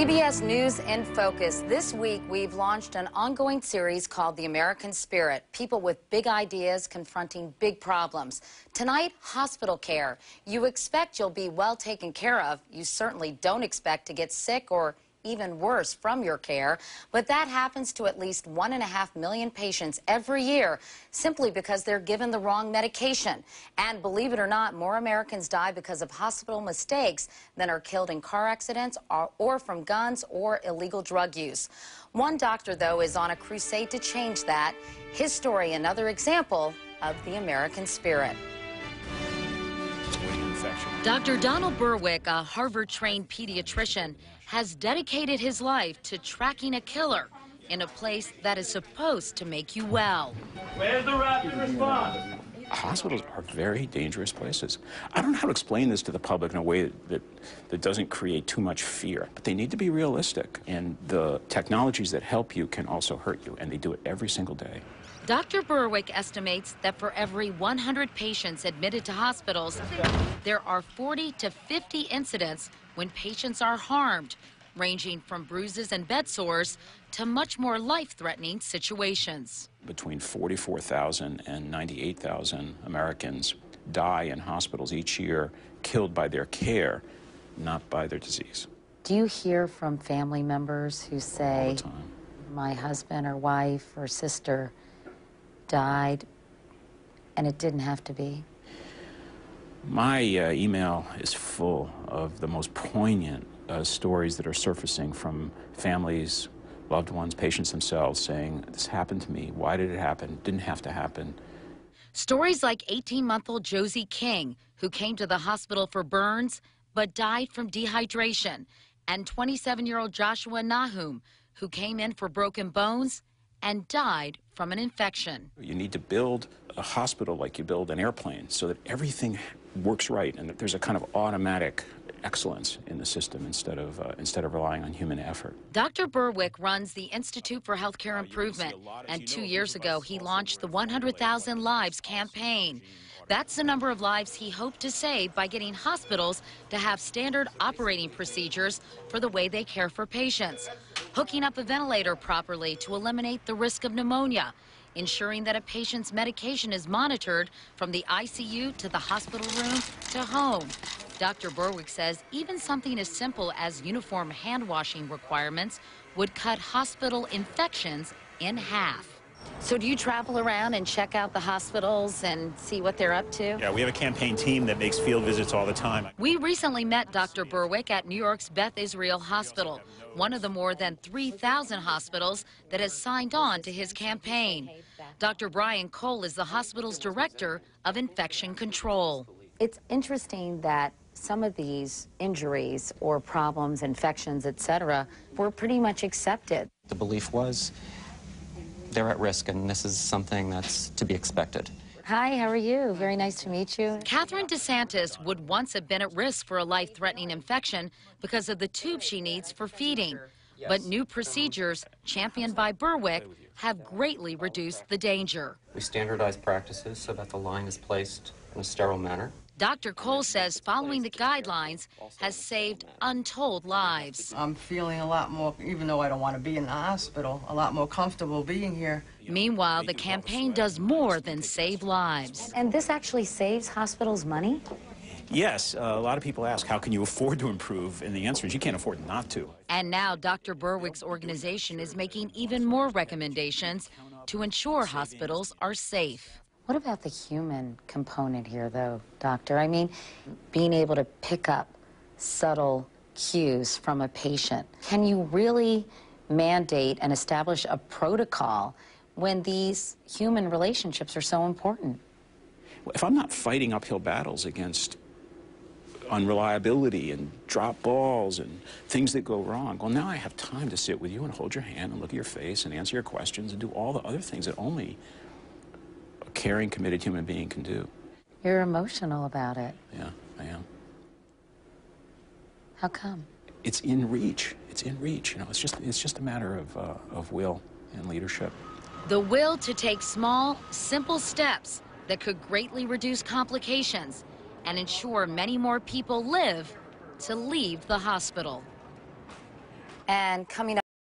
CBS News in Focus. This week, we've launched an ongoing series called The American Spirit. People with big ideas confronting big problems. Tonight, hospital care. You expect you'll be well taken care of. You certainly don't expect to get sick or even worse from your care, but that happens to at least 1.5 million patients every year simply because they're given the wrong medication. And believe it or not, more Americans die because of hospital mistakes than are killed in car accidents or from guns or illegal drug use. One doctor, though, is on a crusade to change that. His story, another example of the American spirit. Dr. Donald Berwick, a Harvard-trained pediatrician, has dedicated his life to tracking a killer in a place that is supposed to make you well. Where's the rapid response? Hospitals are very dangerous places. I don't know how to explain this to the public in a way that doesn't create too much fear, but they need to be realistic. And the technologies that help you can also hurt you, and they do it every single day. Dr. Berwick estimates that for every 100 patients admitted to hospitals, there are 40 to 50 incidents when patients are harmed, ranging from bruises and bed sores to much more life-threatening situations. Between 44,000 and 98,000 Americans die in hospitals each year, killed by their care, not by their disease. Do you hear from family members who say, all the time, my husband or wife or sister died and it didn't have to be? My email is full of the most poignant stories that are surfacing from families, loved ones, patients themselves saying, this happened to me, why did it happen, didn't have to happen. Stories like 18-month-old Josie King, who came to the hospital for burns but died from dehydration, and 27-year-old Joshua Nahum, who came in for broken bones and died from an infection. You need to build a hospital like you build an airplane so that everything works right and that there's a kind of automatic excellence in the system instead of relying on human effort. Dr. Berwick runs the Institute for Healthcare Improvement, and 2 years ago he launched the 100,000 Lives campaign. That's the number of lives he hoped to save by getting hospitals to have standard operating procedures for the way they care for patients, hooking up a ventilator properly to eliminate the risk of pneumonia, ensuring that a patient's medication is monitored from the ICU to the hospital room to home. Dr. Berwick says even something as simple as uniform hand washing requirements would cut hospital infections in half. So do you travel around and check out the hospitals and see what they're up to? Yeah, we have a campaign team that makes field visits all the time. We recently met Dr. Berwick at New York's Beth Israel Hospital, one of the more than 3,000 hospitals that has signed on to his campaign. Dr. Brian Cole is the hospital's director of infection control. It's interesting that some of these injuries or problems, infections, etc., were pretty much accepted. The belief was they're at risk, and this is something that's to be expected. Hi, how are you? Very nice to meet you. Catherine DeSantis would once have been at risk for a life-threatening infection because of the tube she needs for feeding. But new procedures, championed by Berwick, have greatly reduced the danger. We standardize practices so that the line is placed in a sterile manner. Dr. Cole says following the guidelines has saved untold lives. I'm feeling a lot more, even though I don't want to be in the hospital, a lot more comfortable being here. Meanwhile, the campaign does more than save lives. And this actually saves hospitals money? Yes, a lot of people ask, how can you afford to improve? And the answer is you can't afford not to. And now Dr. Berwick's organization is making even more recommendations to ensure hospitals are safe. What about the human component here, though, doctor? I mean, being able to pick up subtle cues from a patient. Can you really mandate and establish a protocol when these human relationships are so important? Well, if I'm not fighting uphill battles against unreliability and drop balls and things that go wrong, well, now I have time to sit with you and hold your hand and look at your face and answer your questions and do all the other things that only caring, committed human being can do. You're emotional about it. Yeah, I am. How come? It's in reach. It's in reach. You know, it's just a matter of will and leadership. The will to take small, simple steps that could greatly reduce complications and ensure many more people live to leave the hospital. And coming up.